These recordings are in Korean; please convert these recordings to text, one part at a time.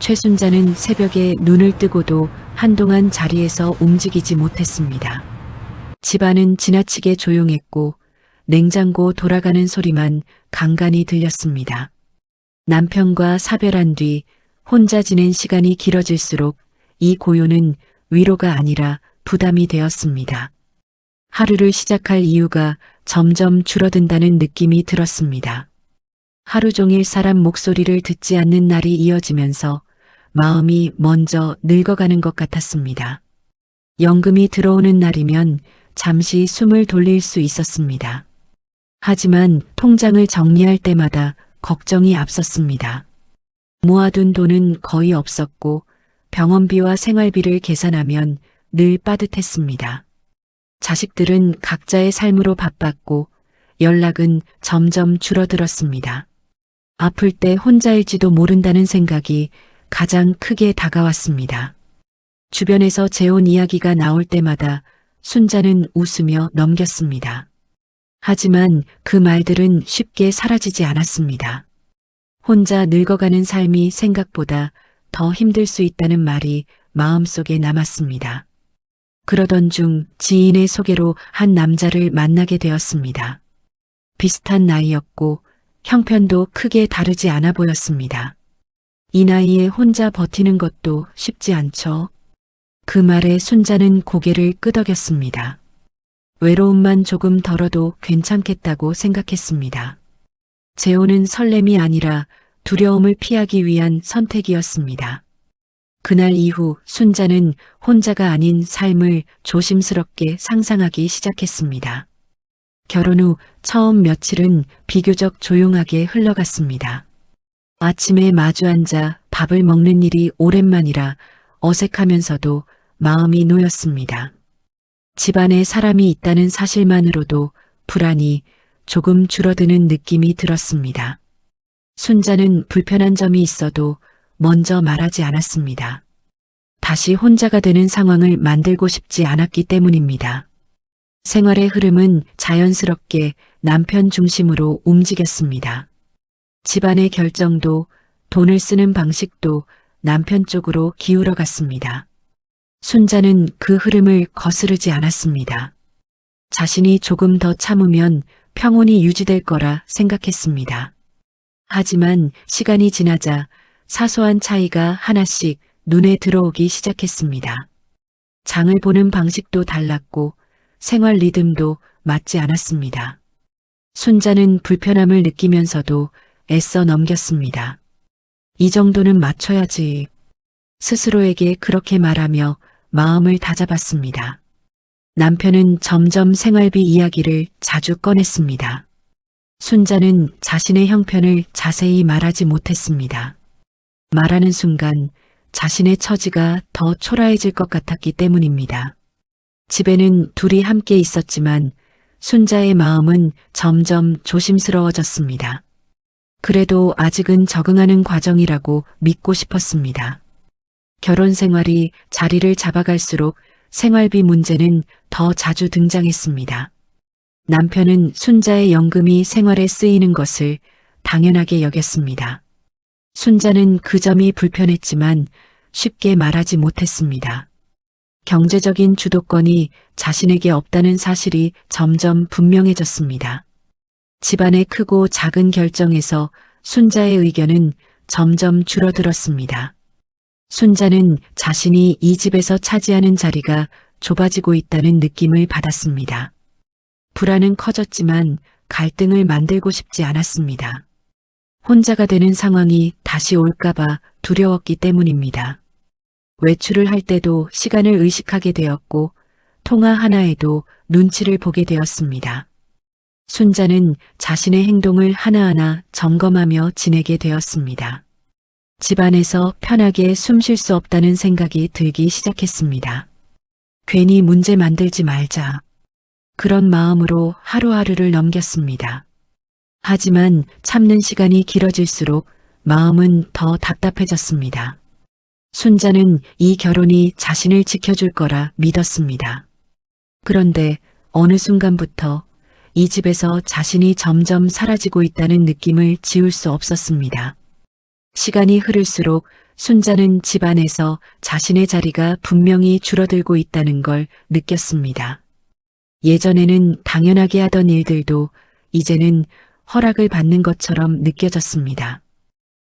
최순자는 새벽에 눈을 뜨고도 한동안 자리에서 움직이지 못했습니다. 집안은 지나치게 조용했고 냉장고 돌아가는 소리만 간간히 들렸습니다. 남편과 사별한 뒤 혼자 지낸 시간이 길어질수록 이 고요는 위로가 아니라 부담이 되었습니다. 하루를 시작할 이유가 점점 줄어든다는 느낌이 들었습니다. 하루 종일 사람 목소리를 듣지 않는 날이 이어지면서 마음이 먼저 늙어가는 것 같았습니다. 연금이 들어오는 날이면 잠시 숨을 돌릴 수 있었습니다. 하지만 통장을 정리할 때마다 걱정이 앞섰습니다. 모아둔 돈은 거의 없었고 병원비와 생활비를 계산하면 늘 빠듯했습니다. 자식들은 각자의 삶으로 바빴고 연락은 점점 줄어들었습니다. 아플 때 혼자일지도 모른다는 생각이 가장 크게 다가왔습니다. 주변에서 재혼 이야기가 나올 때마다 순자는 웃으며 넘겼습니다. 하지만 그 말들은 쉽게 사라지지 않았습니다. 혼자 늙어가는 삶이 생각보다 더 힘들 수 있다는 말이 마음속에 남았습니다. 그러던 중 지인의 소개로 한 남자를 만나게 되었습니다. 비슷한 나이였고 형편도 크게 다르지 않아 보였습니다. 이 나이에 혼자 버티는 것도 쉽지 않죠. 그 말에 순자는 고개를 끄덕였습니다. 외로움만 조금 덜어도 괜찮겠다고 생각했습니다. 재혼은 설렘이 아니라 두려움을 피하기 위한 선택이었습니다. 그날 이후 순자는 혼자가 아닌 삶을 조심스럽게 상상하기 시작했습니다. 결혼 후 처음 며칠은 비교적 조용하게 흘러갔습니다. 아침에 마주 앉아 밥을 먹는 일이 오랜만이라 어색하면서도 마음이 놓였습니다. 집안에 사람이 있다는 사실만으로도 불안이 조금 줄어드는 느낌이 들었습니다. 순자는 불편한 점이 있어도 먼저 말하지 않았습니다. 다시 혼자가 되는 상황을 만들고 싶지 않았기 때문입니다. 생활의 흐름은 자연스럽게 남편 중심으로 움직였습니다. 집안의 결정도 돈을 쓰는 방식도 남편 쪽으로 기울어 갔습니다. 순자는 그 흐름을 거스르지 않았습니다. 자신이 조금 더 참으면 평온이 유지될 거라 생각했습니다. 하지만 시간이 지나자 사소한 차이가 하나씩 눈에 들어오기 시작했습니다. 장을 보는 방식도 달랐고 생활 리듬도 맞지 않았습니다. 순자는 불편함을 느끼면서도 애써 넘겼습니다. 이 정도는 맞춰야지. 스스로에게 그렇게 말하며 마음을 다잡았습니다. 남편은 점점 생활비 이야기를 자주 꺼냈습니다. 순자는 자신의 형편을 자세히 말하지 못했습니다. 말하는 순간 자신의 처지가 더 초라해질 것 같았기 때문입니다. 집에는 둘이 함께 있었지만 순자의 마음은 점점 조심스러워졌습니다. 그래도 아직은 적응하는 과정이라고 믿고 싶었습니다. 결혼 생활이 자리를 잡아갈수록 생활비 문제는 더 자주 등장했습니다. 남편은 순자의 연금이 생활에 쓰이는 것을 당연하게 여겼습니다. 순자는 그 점이 불편했지만 쉽게 말하지 못했습니다. 경제적인 주도권이 자신에게 없다는 사실이 점점 분명해졌습니다. 집안의 크고 작은 결정에서 순자의 의견은 점점 줄어들었습니다. 순자는 자신이 이 집에서 차지하는 자리가 좁아지고 있다는 느낌을 받았습니다. 불안은 커졌지만 갈등을 만들고 싶지 않았습니다. 혼자가 되는 상황이 다시 올까봐 두려웠기 때문입니다. 외출을 할 때도 시간을 의식하게 되었고 통화 하나에도 눈치를 보게 되었습니다. 순자는 자신의 행동을 하나하나 점검하며 지내게 되었습니다. 집안에서 편하게 숨 쉴 수 없다는 생각이 들기 시작했습니다. 괜히 문제 만들지 말자. 그런 마음으로 하루하루를 넘겼습니다. 하지만 참는 시간이 길어질수록 마음은 더 답답해졌습니다. 순자는 이 결혼이 자신을 지켜줄 거라 믿었습니다. 그런데 어느 순간부터 이 집에서 자신이 점점 사라지고 있다는 느낌을 지울 수 없었습니다. 시간이 흐를수록 순자는 집안에서 자신의 자리가 분명히 줄어들고 있다는 걸 느꼈습니다. 예전에는 당연하게 하던 일들도 이제는 허락을 받는 것처럼 느껴졌습니다.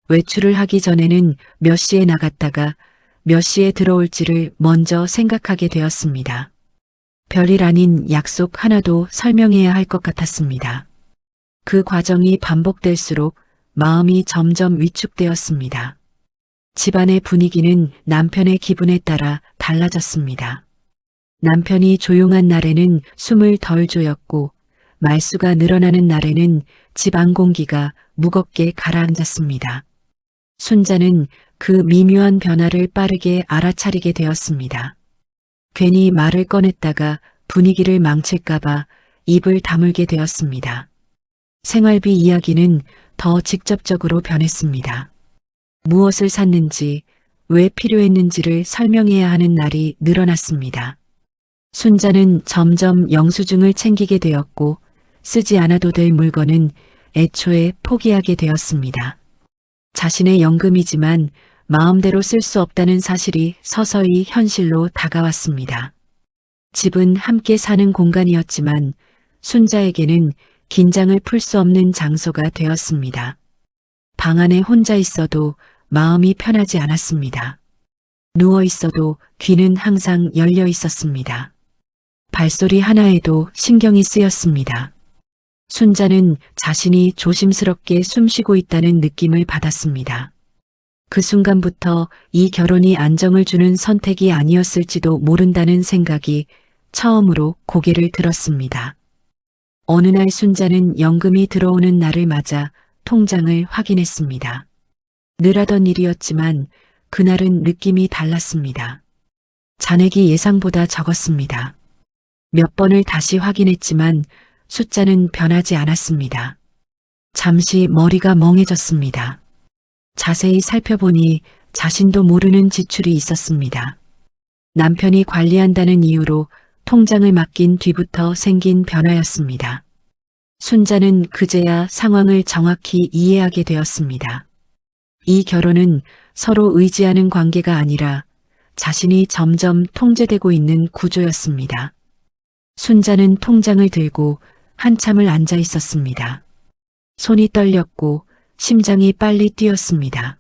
외출을 하기 전에는 몇 시에 나갔다가 몇 시에 들어올지를 먼저 생각하게 되었습니다. 별일 아닌 약속 하나도 설명해야 할 것 같았습니다. 그 과정이 반복될수록 마음이 점점 위축되었습니다. 집안의 분위기는 남편의 기분에 따라 달라졌습니다. 남편이 조용한 날에는 숨을 덜 조였고 말수가 늘어나는 날에는 집안 공기가 무겁게 가라앉았습니다. 순자는 그 미묘한 변화를 빠르게 알아차리게 되었습니다. 괜히 말을 꺼냈다가 분위기를 망칠까봐 입을 다물게 되었습니다. 생활비 이야기는 더 직접적으로 변했습니다. 무엇을 샀는지, 왜 필요했는지를 설명해야 하는 날이 늘어났습니다. 순자는 점점 영수증을 챙기게 되었고 쓰지 않아도 될 물건은 애초에 포기하게 되었습니다. 자신의 연금이지만 마음대로 쓸 수 없다는 사실이 서서히 현실로 다가왔습니다. 집은 함께 사는 공간이었지만 순자에게는 긴장을 풀 수 없는 장소가 되었습니다. 방 안에 혼자 있어도 마음이 편하지 않았습니다. 누워 있어도 귀는 항상 열려 있었습니다. 발소리 하나에도 신경이 쓰였습니다. 순자는 자신이 조심스럽게 숨쉬고 있다는 느낌을 받았습니다. 그 순간부터 이 결혼이 안정을 주는 선택이 아니었을지도 모른다는 생각이 처음으로 고개를 들었습니다. 어느 날 순자는 연금이 들어오는 날을 맞아 통장을 확인했습니다. 늘 하던 일이었지만 그날은 느낌이 달랐습니다. 잔액이 예상보다 적었습니다. 몇 번을 다시 확인했지만 숫자는 변하지 않았습니다. 잠시 머리가 멍해졌습니다. 자세히 살펴보니 자신도 모르는 지출이 있었습니다. 남편이 관리한다는 이유로 통장을 맡긴 뒤부터 생긴 변화였습니다. 순자는 그제야 상황을 정확히 이해하게 되었습니다. 이 결혼은 서로 의지하는 관계가 아니라 자신이 점점 통제되고 있는 구조였습니다. 순자는 통장을 들고 한참을 앉아 있었습니다. 손이 떨렸고 심장이 빨리 뛰었습니다.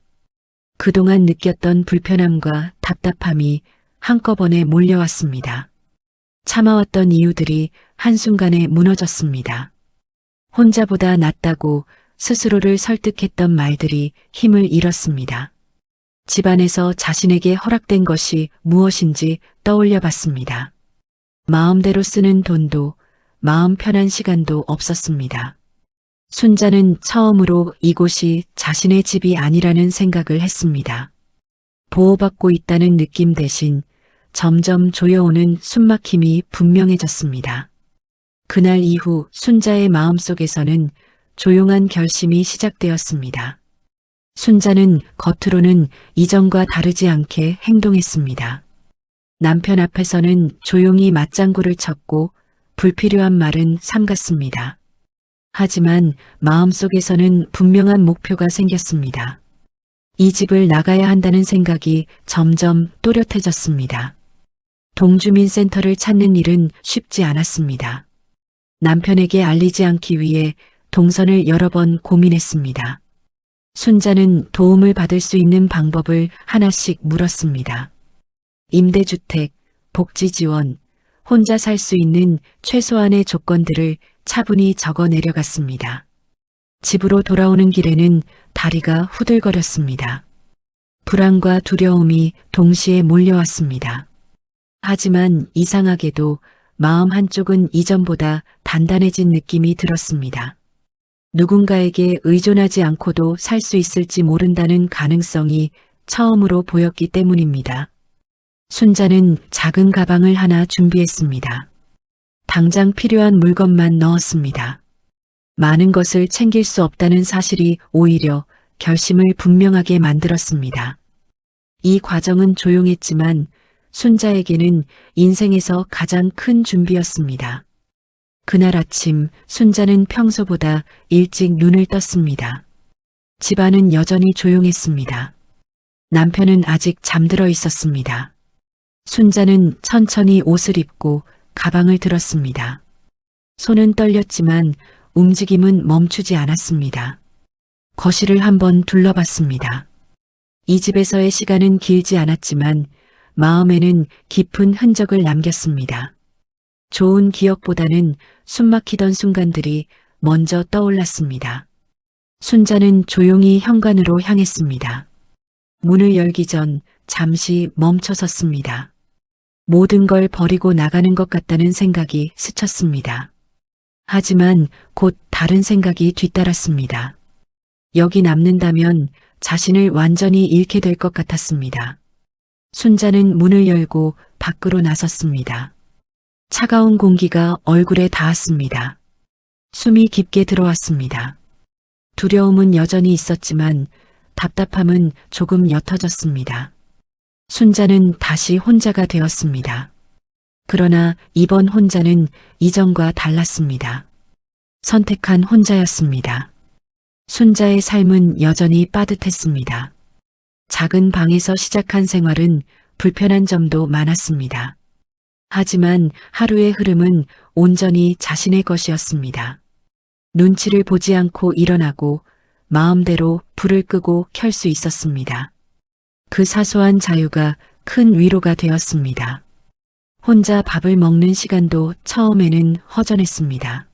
그동안 느꼈던 불편함과 답답함이 한꺼번에 몰려왔습니다. 참아왔던 이유들이 한순간에 무너졌습니다. 혼자보다 낫다고 스스로를 설득했던 말들이 힘을 잃었습니다. 집안에서 자신에게 허락된 것이 무엇인지 떠올려 봤습니다. 마음대로 쓰는 돈도 마음 편한 시간도 없었습니다. 순자는 처음으로 이곳이 자신의 집이 아니라는 생각을 했습니다. 보호받고 있다는 느낌 대신 점점 조여오는 숨막힘이 분명해졌습니다. 그날 이후 순자의 마음속에서는 조용한 결심이 시작되었습니다. 순자는 겉으로는 이전과 다르지 않게 행동했습니다. 남편 앞에서는 조용히 맞장구를 쳤고 불필요한 말은 삼갔습니다. 하지만 마음속에서는 분명한 목표가 생겼습니다. 이 집을 나가야 한다는 생각이 점점 또렷해졌습니다. 동주민센터를 찾는 일은 쉽지 않았습니다. 남편에게 알리지 않기 위해 동선을 여러 번 고민했습니다. 순자는 도움을 받을 수 있는 방법을 하나씩 물었습니다. 임대주택, 복지지원, 혼자 살 수 있는 최소한의 조건들을 차분히 적어 내려갔습니다. 집으로 돌아오는 길에는 다리가 후들거렸습니다. 불안과 두려움이 동시에 몰려왔습니다. 하지만 이상하게도 마음 한쪽은 이전보다 단단해진 느낌이 들었습니다. 누군가에게 의존하지 않고도 살 수 있을지 모른다는 가능성이 처음으로 보였기 때문입니다. 순자는 작은 가방을 하나 준비했습니다. 당장 필요한 물건만 넣었습니다. 많은 것을 챙길 수 없다는 사실이 오히려 결심을 분명하게 만들었습니다. 이 과정은 조용했지만 순자에게는 인생에서 가장 큰 준비였습니다. 그날 아침 순자는 평소보다 일찍 눈을 떴습니다. 집안은 여전히 조용했습니다. 남편은 아직 잠들어 있었습니다. 순자는 천천히 옷을 입고 가방을 들었습니다. 손은 떨렸지만 움직임은 멈추지 않았습니다. 거실을 한번 둘러봤습니다. 이 집에서의 시간은 길지 않았지만 마음에는 깊은 흔적을 남겼습니다. 좋은 기억보다는 숨막히던 순간들이 먼저 떠올랐습니다. 순자는 조용히 현관으로 향했습니다. 문을 열기 전 잠시 멈춰섰습니다. 모든 걸 버리고 나가는 것 같다는 생각이 스쳤습니다. 하지만 곧 다른 생각이 뒤따랐습니다. 여기 남는다면 자신을 완전히 잃게 될 것 같았습니다. 순자는 문을 열고 밖으로 나섰습니다. 차가운 공기가 얼굴에 닿았습니다. 숨이 깊게 들어왔습니다. 두려움은 여전히 있었지만 답답함은 조금 옅어졌습니다. 순자는 다시 혼자가 되었습니다. 그러나 이번 혼자는 이전과 달랐습니다. 선택한 혼자였습니다. 순자의 삶은 여전히 빠듯했습니다. 작은 방에서 시작한 생활은 불편한 점도 많았습니다. 하지만 하루의 흐름은 온전히 자신의 것이었습니다. 눈치를 보지 않고 일어나고 마음대로 불을 끄고 켤 수 있었습니다. 그 사소한 자유가 큰 위로가 되었습니다. 혼자 밥을 먹는 시간도 처음에는 허전했습니다.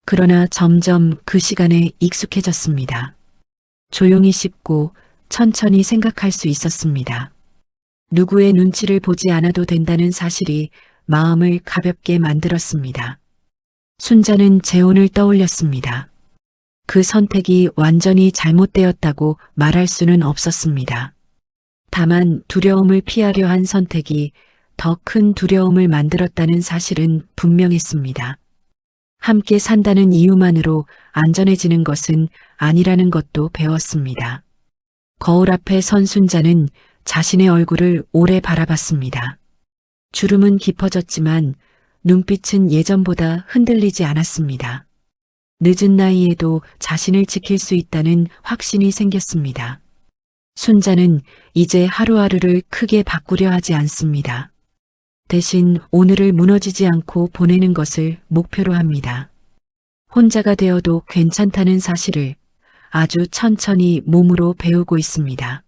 그러나 점점 그 시간에 익숙해졌습니다. 조용히 씹고 천천히 생각할 수 있었습니다. 누구의 눈치를 보지 않아도 된다는 사실이 마음을 가볍게 만들었습니다. 순자는 재혼을 떠올렸습니다. 그 선택이 완전히 잘못되었다고 말할 수는 없었습니다. 다만 두려움을 피하려 한 선택이 더 큰 두려움을 만들었다는 사실은 분명했습니다. 함께 산다는 이유만으로 안전해지는 것은 아니라는 것도 배웠습니다. 거울 앞에 선 순자는 자신의 얼굴을 오래 바라봤습니다. 주름은 깊어졌지만 눈빛은 예전보다 흔들리지 않았습니다. 늦은 나이에도 자신을 지킬 수 있다는 확신이 생겼습니다. 순자는 이제 하루하루를 크게 바꾸려 하지 않습니다. 대신 오늘을 무너지지 않고 보내는 것을 목표로 합니다. 혼자가 되어도 괜찮다는 사실을 아주 천천히 몸으로 배우고 있습니다.